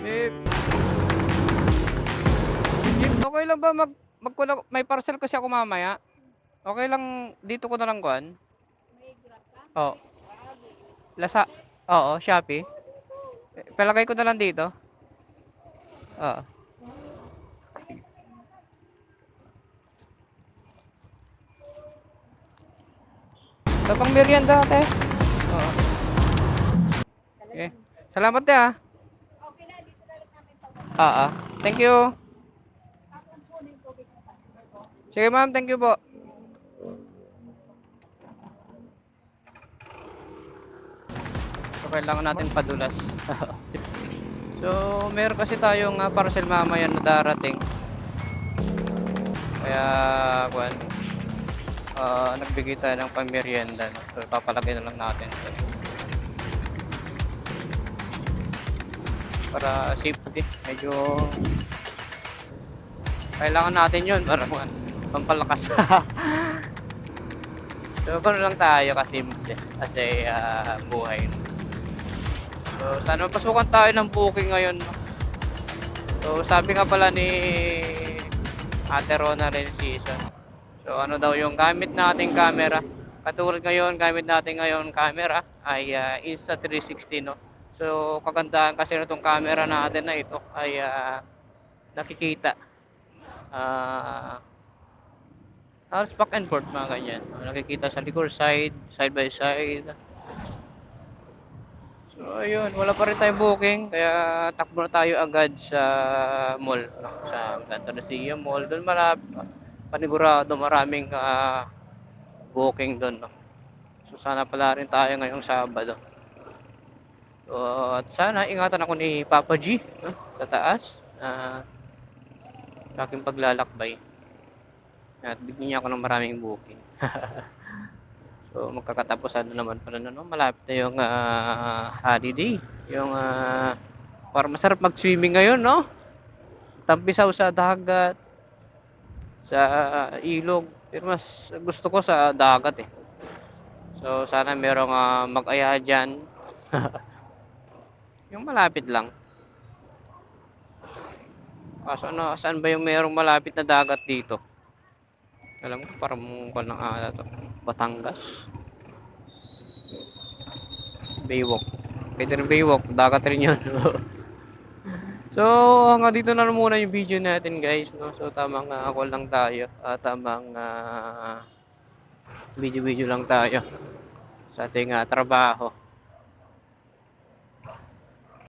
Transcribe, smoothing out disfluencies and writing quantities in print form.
Eh, okay lang ba may parcel kasi ako mamaya? Okay lang dito ko na lang kuhan? Oh, Lasa. Oo, Shopee. Palagay ko na lang dito. Oo. Ito pang merienda ate. Oo. Okay. Salamat te ah. Oo. Thank you. Sige ma'am, thank you po. So, kailangan natin padulas. So, meron kasi tayong parcel mamaya na darating. Kaya, kuwan, nagbigay tayo ng pamerienda. No? So, papalagay na lang natin. Para safety. Medyo kailangan natin yun para pampalakas. So, gano'n lang tayo kasimple. Kasi buhay. So, sana mapasukan tayo ng booking ngayon. No? So, sabi nga pala ni Ate Rona rin season. So, ano daw yung gamit nating camera. Katulad ngayon, gamit natin ngayon camera ay Insta360, no? So, kagandahan kasi nitong camera natin na ito ay nakikita. Halos back and forth mga ganyan. Nakikita sa likod, side by side. So, ayun. Wala pa rin tayong booking. Kaya takbo na tayo agad sa mall. No? Sa Santa Lucia Mall. Doon panigurado maraming booking doon. No? So, sana pala rin tayo ngayong Sabado. So, at sana ingatan ako ni Papa G no? Sa taas. Sa aking paglalakbay. At bigyan niya ako ng maraming booking. So, magkakatapusan na naman pala no? Malapit na yung holiday. Yung parang masarap mag-swimming ngayon, no? Tampisaw sa dagat, sa ilog. Pero mas gusto ko sa dagat eh. So, sana merong mag-aya dyan. Yung malapit lang. Kaso ano, saan ba yung merong malapit na dagat dito? Alam ko, parang kung lang to. Batangas. Baywalk. Pwede rin Baywalk. Dagat rin yun. So, hanggang dito na muna yung video natin guys. No? So, tamang ako lang tayo. Tamang video-video lang tayo sa ating trabaho.